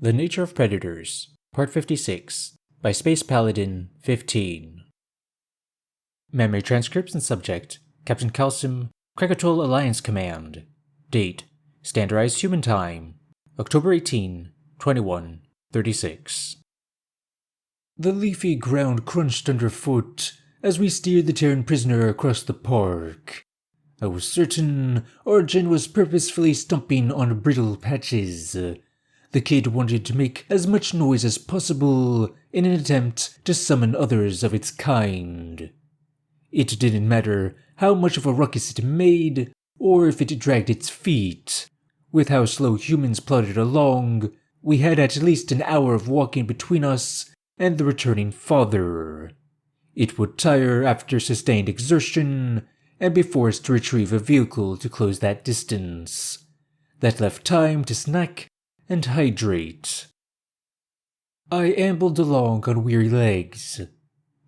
The Nature of Predators, Part 56, by Space Paladin 15. Memory transcripts and subject: Captain Calcium, Krakatoa Alliance Command. Date: Standardized Human Time, October 18, 2136. The leafy ground crunched underfoot as we steered the Terran prisoner across the park. I was certain Arjun was purposefully stomping on brittle patches. The kid wanted to make as much noise as possible in an attempt to summon others of its kind. It didn't matter how much of a ruckus it made, or if it dragged its feet. With how slow humans plodded along, we had at least an hour of walking between us and the returning father. It would tire after sustained exertion, and be forced to retrieve a vehicle to close that distance. That left time to snack and hydrate. I ambled along on weary legs.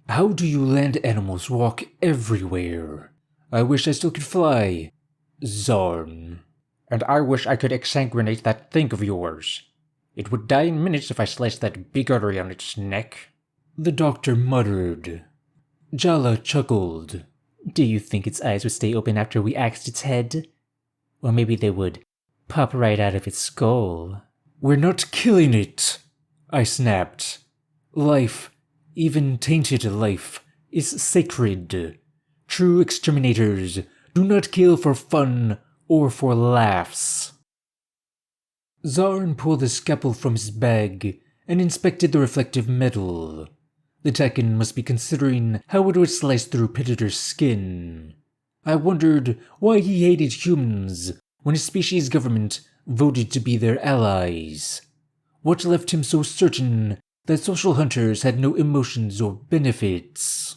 How do you land animals walk everywhere? I wish I still could fly. Zarn. And I wish I could exsanguinate that thing of yours. It would die in minutes if I sliced that big artery on its neck. The doctor muttered. Jala chuckled. Do you think its eyes would stay open after we axed its head? Or maybe they would pop right out of its skull. We're not killing it, I snapped. Life, even tainted life, is sacred. True exterminators do not kill for fun or for laughs. Zarn pulled a scalpel from his bag and inspected the reflective metal. The Tekken must be considering how it would slice through Predator's skin. I wondered why he hated humans when his species' government voted to be their allies. What left him so certain that social hunters had no emotions or benefits?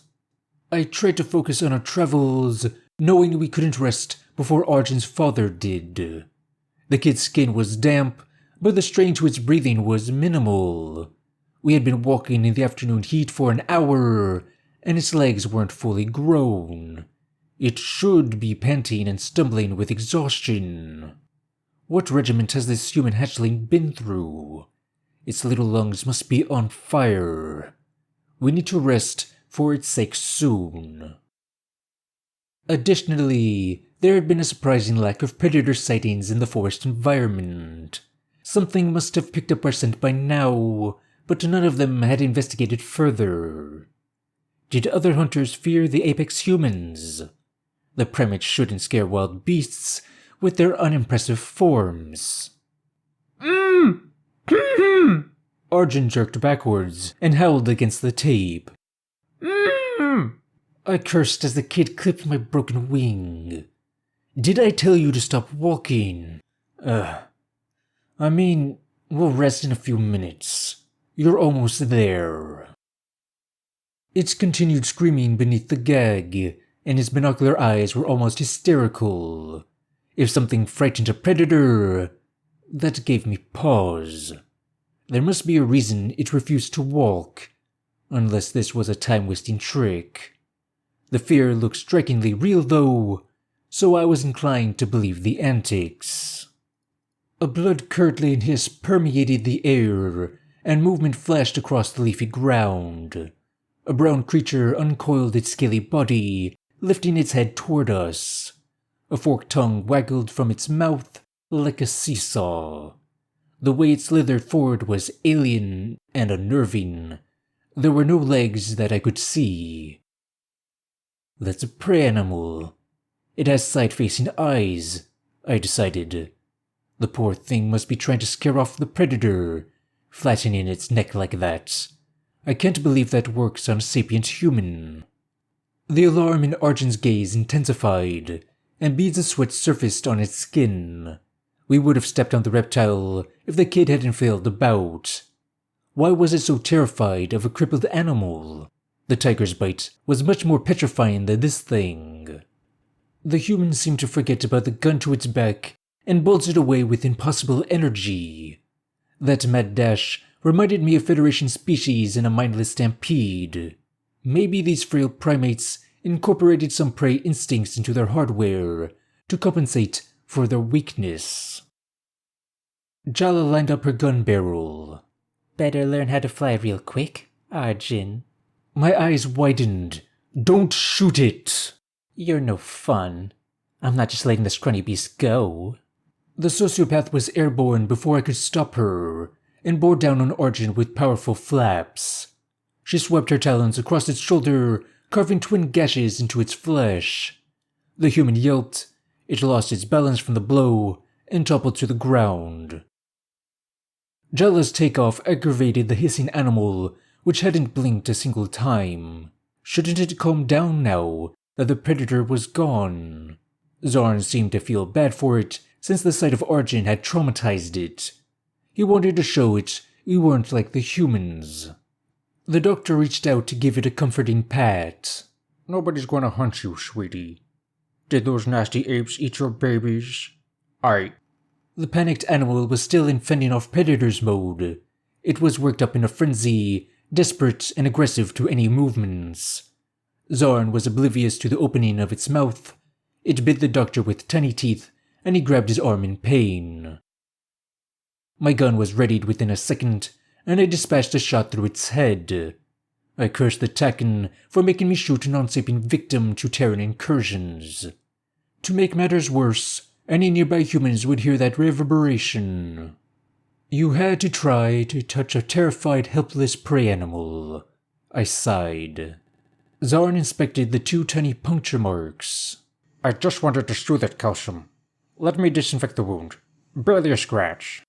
I tried to focus on our travels, knowing we couldn't rest before Arjun's father did. The kid's skin was damp, but the strain to its breathing was minimal. We had been walking in the afternoon heat for an hour, and its legs weren't fully grown. It should be panting and stumbling with exhaustion. What regiment has this human hatchling been through? Its little lungs must be on fire. We need to rest for its sake soon. Additionally, there had been a surprising lack of predator sightings in the forest environment. Something must have picked up our scent by now, but none of them had investigated further. Did other hunters fear the apex humans? The primates shouldn't scare wild beasts with their unimpressive forms. Arjun jerked backwards and howled against the tape. I cursed as the kid clipped my broken wing. Did I tell you to stop walking? We'll rest in a few minutes. You're almost there. It continued screaming beneath the gag, and his binocular eyes were almost hysterical. If something frightened a predator, that gave me pause. There must be a reason it refused to walk, unless this was a time-wasting trick. The fear looked strikingly real though, so I was inclined to believe the antics. A blood-curdling hiss permeated the air, and movement flashed across the leafy ground. A brown creature uncoiled its scaly body, lifting its head toward us. A forked tongue waggled from its mouth like a seesaw. The way it slithered forward was alien and unnerving. There were no legs that I could see. That's a prey animal. It has side-facing eyes, I decided. The poor thing must be trying to scare off the predator, flattening its neck like that. I can't believe that works on a sapient human. The alarm in Arjun's gaze intensified, and beads of sweat surfaced on its skin. We would have stepped on the reptile if the kid hadn't failed the bout. Why was it so terrified of a crippled animal? The tiger's bite was much more petrifying than this thing. The human seemed to forget about the gun to its back and bolted away with impossible energy. That mad dash reminded me of Federation species in a mindless stampede. Maybe these frail primates incorporated some prey instincts into their hardware to compensate for their weakness. Jala lined up her gun barrel. Better learn how to fly real quick, Arjun. My eyes widened. Don't shoot it! You're no fun. I'm not just letting the scrawny beast go. The sociopath was airborne before I could stop her, and bore down on Arjun with powerful flaps. She swept her talons across its shoulder, carving twin gashes into its flesh. The human yelped. It lost its balance from the blow and toppled to the ground. Jala's takeoff aggravated the hissing animal, which hadn't blinked a single time. Shouldn't it calm down now that the predator was gone? Zorn seemed to feel bad for it since the sight of Arjun had traumatized it. He wanted to show it we weren't like the humans. The doctor reached out to give it a comforting pat. Nobody's gonna hunt you, sweetie. Did those nasty apes eat your babies? The panicked animal was still in fending off predators mode. It was worked up in a frenzy, desperate and aggressive to any movements. Zorn was oblivious to the opening of its mouth. It bit the doctor with tiny teeth, and he grabbed his arm in pain. My gun was readied within a second, and I dispatched a shot through its head. I cursed the Taken for making me shoot a non-sapient victim to Terran incursions. To make matters worse, any nearby humans would hear that reverberation. You had to try to touch a terrified, helpless prey animal. I sighed. Zorn inspected the 2 tiny puncture marks. I just wanted to soothe it, Calcium. Let me disinfect the wound. Barely a scratch.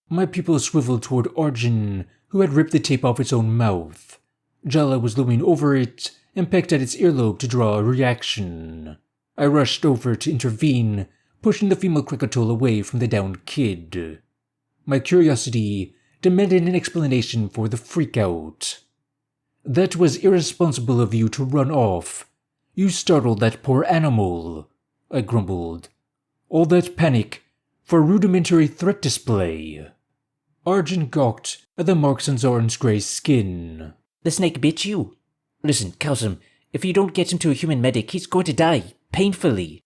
My pupil swiveled toward Arjun, who had ripped the tape off its own mouth. Jala was looming over it and pecked at its earlobe to draw a reaction. I rushed over to intervene, pushing the female Krakatoa away from the downed kid. My curiosity demanded an explanation for the freakout. That was irresponsible of you to run off. You startled that poor animal, I grumbled. All that panic for a rudimentary threat display. Arjun gawked at the marks on Zorn's grey skin. The snake bit you. Listen, Calcium, if you don't get him to a human medic, he's going to die, painfully.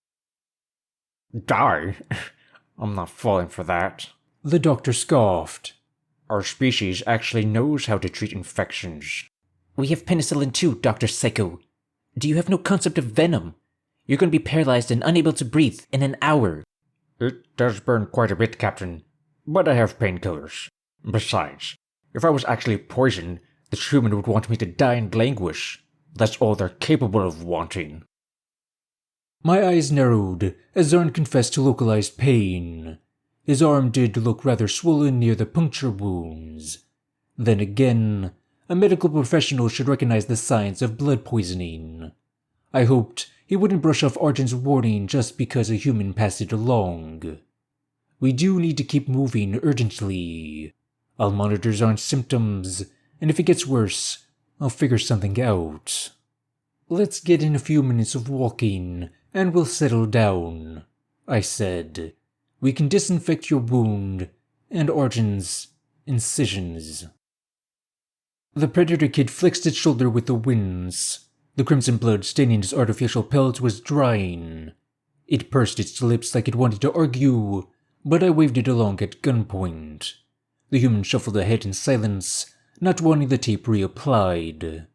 Die? I'm not falling for that. The doctor scoffed. Our species actually knows how to treat infections. We have penicillin too, Dr. Psycho. Do you have no concept of venom? You're going to be paralyzed and unable to breathe in an hour. It does burn quite a bit, Captain, but I have painkillers. Besides, if I was actually poisoned, this human would want me to die in languish. That's all they're capable of wanting. My eyes narrowed as Zorn confessed to localized pain. His arm did look rather swollen near the puncture wounds. Then again, a medical professional should recognize the signs of blood poisoning. I hoped he wouldn't brush off Arjun's warning just because a human passed it along. We do need to keep moving urgently. I'll monitor Zorn's symptoms, and if it gets worse, I'll figure something out. Let's get in a few minutes of walking, and we'll settle down, I said. We can disinfect your wound, and Arjun's incisions. The predator kid flexed its shoulder with the winds. The crimson blood staining its artificial pelt was drying. It pursed its lips like it wanted to argue, but I waved it along at gunpoint. The human shuffled ahead in silence, not wanting the tape reapplied.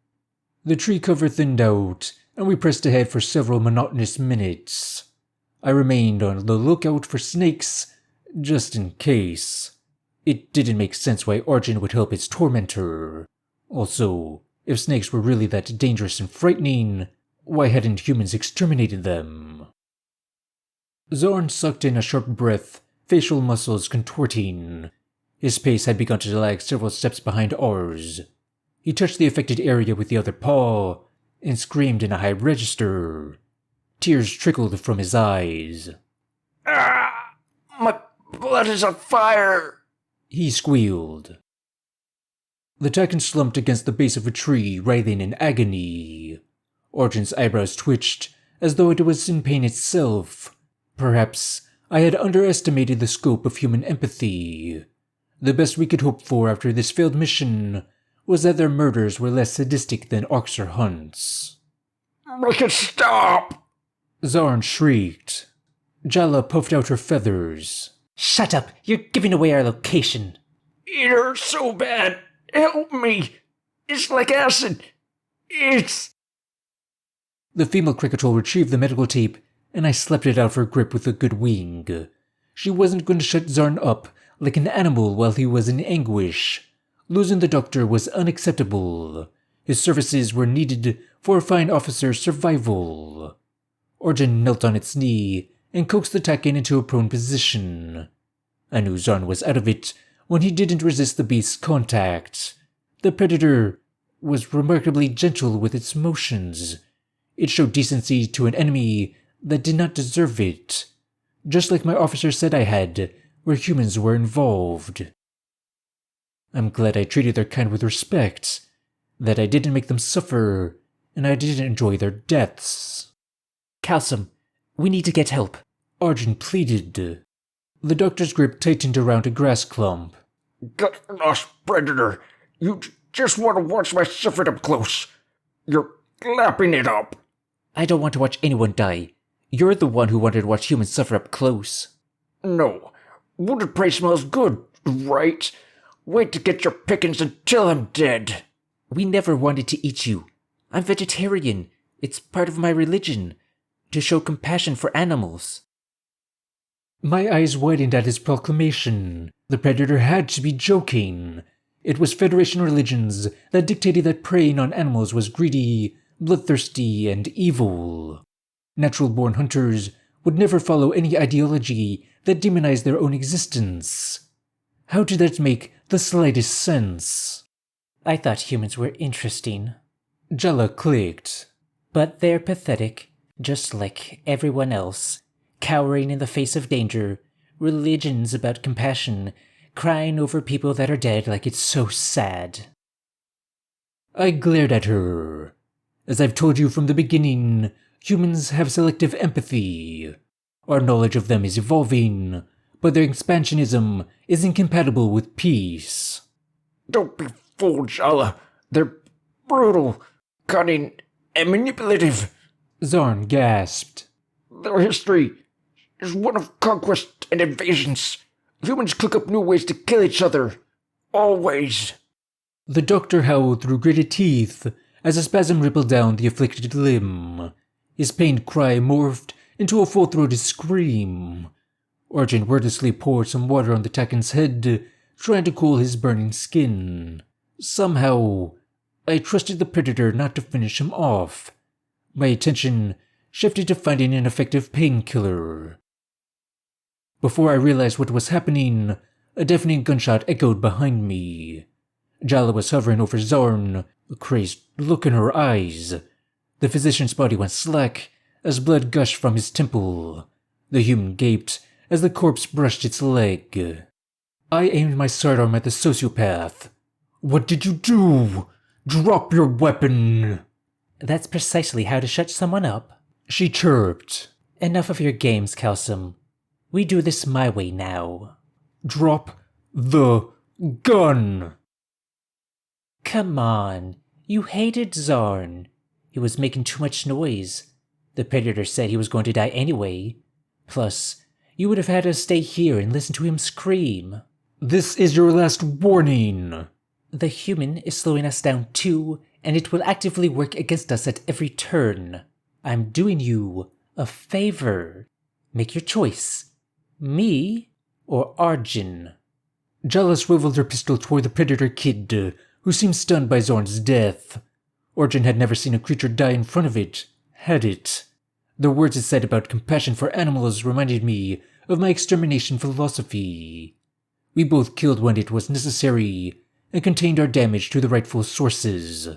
The tree cover thinned out, and we pressed ahead for several monotonous minutes. I remained on the lookout for snakes, just in case. It didn't make sense why Arjun would help its tormentor. Also, if snakes were really that dangerous and frightening, why hadn't humans exterminated them? Zorn sucked in a sharp breath, facial muscles contorting. His pace had begun to lag several steps behind ours. He touched the affected area with the other paw, and screamed in a high register. Tears trickled from his eyes. Ah! My blood is on fire! He squealed. The Taken slumped against the base of a tree, writhing in agony. Arjun's eyebrows twitched, as though it was in pain itself. Perhaps I had underestimated the scope of human empathy. The best we could hope for after this failed mission was that their murders were less sadistic than Arxer hunts. Make it stop! Zorn shrieked. Jala puffed out her feathers. Shut up! You're giving away our location! It hurts so bad. Help me. It's like acid. It's... The female Krakatul retrieved the medical tape, and I slapped it out of her grip with a good wing. She wasn't going to shut Zarn up like an animal while he was in anguish. Losing the doctor was unacceptable. His services were needed for a fine officer's survival. Origin knelt on its knee and coaxed the Taken into a prone position. I knew Zarn was out of it when he didn't resist the beast's contact. The predator was remarkably gentle with its motions. It showed decency to an enemy that did not deserve it, just like my officer said I had, where humans were involved. I'm glad I treated their kind with respect, that I didn't make them suffer, and I didn't enjoy their deaths. Calcium, we need to get help, Arjun pleaded. The doctor's grip tightened around a grass clump. Get lost, Predator. You just want to watch my suffering up close. You're lapping it up. I don't want to watch anyone die. You're the one who wanted to watch humans suffer up close. No. Wounded prey smells good, right? Wait to get your pickings until I'm dead. We never wanted to eat you. I'm vegetarian. It's part of my religion, to show compassion for animals. My eyes widened at his proclamation. The predator had to be joking. It was Federation religions that dictated that preying on animals was greedy, bloodthirsty, and evil. Natural-born hunters would never follow any ideology that demonized their own existence. How did that make the slightest sense? I thought humans were interesting. Jala clicked. But they're pathetic, just like everyone else. Cowering in the face of danger, religions about compassion, crying over people that are dead like it's so sad. I glared at her. As I've told you from the beginning, humans have selective empathy. Our knowledge of them is evolving, but their expansionism is incompatible with peace. Don't be fooled, Jala. They're brutal, cunning, and manipulative. Zarn gasped. Their history is one of conquest and invasions. Humans cook up new ways to kill each other. Always. The doctor howled through gritted teeth as a spasm rippled down the afflicted limb. His pained cry morphed into a full-throated scream. Arjun wordlessly poured some water on the Taken's head, trying to cool his burning skin. Somehow, I trusted the predator not to finish him off. My attention shifted to finding an effective painkiller. Before I realized what was happening, a deafening gunshot echoed behind me. Jala was hovering over Zarn, a crazed look in her eyes. The physician's body went slack as blood gushed from his temple. The human gaped as the corpse brushed its leg. I aimed my sidearm at the sociopath. "What did you do? Drop your weapon!" That's precisely how to shut someone up, she chirped. Enough of your games, Calcium. We do this my way now. Drop the gun! Come on. You hated Zarn. He was making too much noise. The predator said he was going to die anyway. Plus, you would have had us stay here and listen to him scream. This is your last warning. The human is slowing us down too, and it will actively work against us at every turn. I'm doing you a favor. Make your choice. Me or Arjun? Jala swiveled her pistol toward the predator kid, who seemed stunned by Zorn's death. Arjun had never seen a creature die in front of it, had it? The words it said about compassion for animals reminded me of my extermination philosophy. We both killed when it was necessary, and contained our damage to the rightful sources.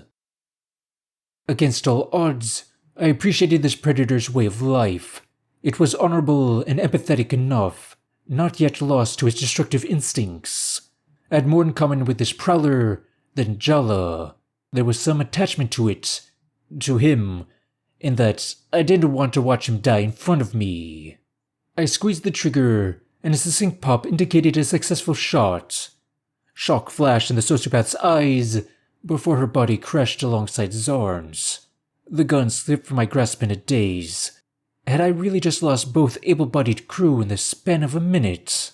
Against all odds, I appreciated this predator's way of life. It was honorable and empathetic enough, not yet lost to its destructive instincts. I had more in common with this prowler than Jala. There was some attachment to it, to him, in that I didn't want to watch him die in front of me. I squeezed the trigger, and a succinct pop indicated a successful shot. Shock flashed in the sociopath's eyes before her body crashed alongside Zarn's. The gun slipped from my grasp in a daze. Had I really just lost both able-bodied crew in the span of a minute?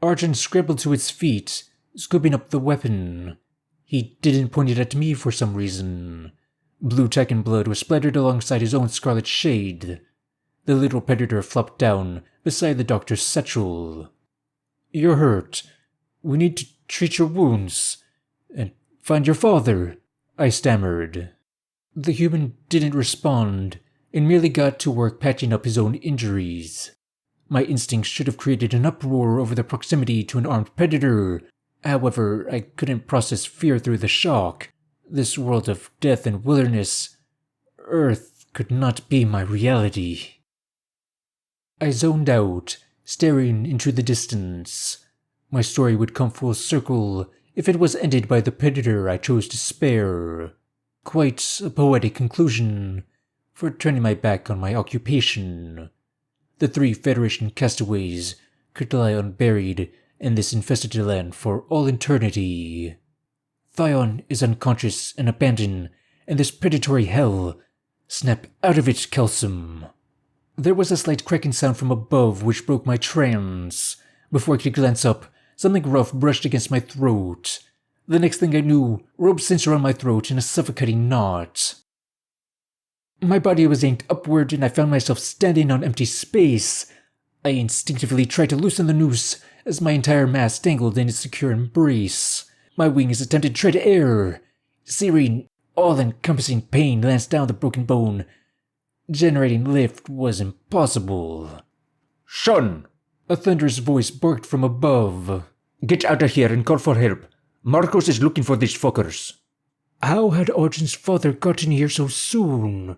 Arjun scrambled to its feet, scooping up the weapon. He didn't point it at me for some reason. Blue Tekken blood was splattered alongside his own scarlet shade. The little predator flopped down beside the doctor's satchel. "You're hurt. We need to treat your wounds and find your father," I stammered. The human didn't respond and merely got to work patching up his own injuries. My instincts should have created an uproar over the proximity to an armed predator. However, I couldn't process fear through the shock. This world of death and wilderness, Earth could not be my reality. I zoned out, staring into the distance. My story would come full circle if it was ended by the predator I chose to spare. Quite a poetic conclusion for turning my back on my occupation. The 3 Federation castaways could lie unburied in this infested land for all eternity. Thion is unconscious and abandoned in this predatory hell. Snap out of it, Kelsum. There was a slight cracking sound from above which broke my trance. Before I could glance up, something rough brushed against my throat. The next thing I knew, ropes cinched around my throat in a suffocating knot. My body was yanked upward and I found myself standing on empty space. I instinctively tried to loosen the noose as my entire mass dangled in its secure embrace. My wings attempted to tread air. Searing, all-encompassing pain lanced down the broken bone. Generating lift was impossible. "Son!" A thunderous voice barked from above. "Get out of here and call for help. Marcos is looking for these fuckers." How had Arjun's father gotten here so soon?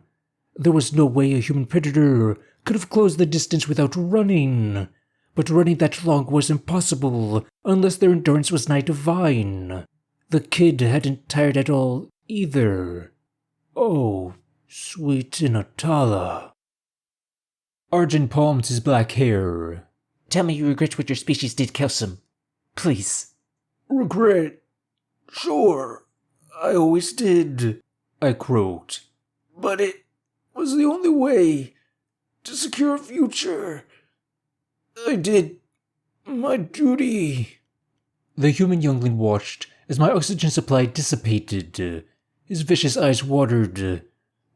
There was no way a human predator could have closed the distance without running. But running that long was impossible unless their endurance was nigh divine. The kid hadn't tired at all either. Oh, sweet Inatala. Arjun palmed his black hair. "Tell me you regret what your species did, Kelsum. Please." "Regret? Sure, I always did," I croaked. "But it was the only way to secure a future. I did my duty." The human youngling watched as my oxygen supply dissipated. His vicious eyes watered.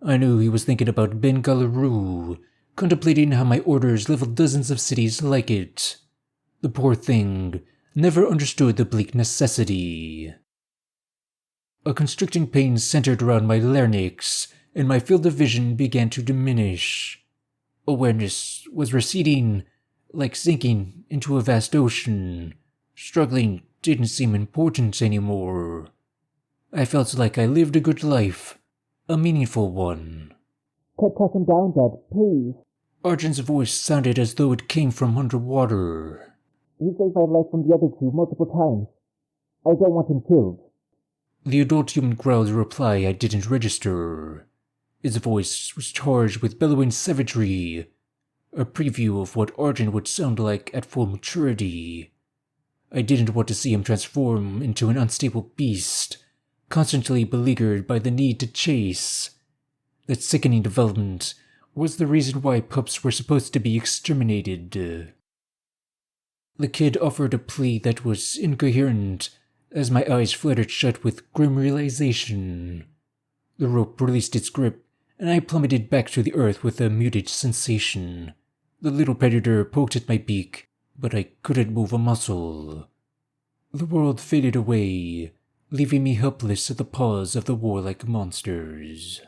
I knew he was thinking about Ben Galaroo, contemplating how my orders leveled dozens of cities like it. The poor thing never understood the bleak necessity. A constricting pain centered around my larynx, and my field of vision began to diminish. Awareness was receding, like sinking into a vast ocean. Struggling didn't seem important anymore. I felt like I lived a good life, a meaningful one. Cut him down, Dad, please. Arjun's voice sounded as though it came from underwater. He saved my life from the other 2 multiple times. I don't want him killed. The adult human growled a reply I didn't register. Its voice was charged with bellowing savagery, a preview of what Arjun would sound like at full maturity. I didn't want to see him transform into an unstable beast, constantly beleaguered by the need to chase. That sickening development was the reason why pups were supposed to be exterminated. The kid offered a plea that was incoherent as my eyes fluttered shut with grim realization. The rope released its grip, and I plummeted back to the earth with a muted sensation. The little predator poked at my beak, but I couldn't move a muscle. The world faded away, leaving me helpless at the paws of the warlike monsters.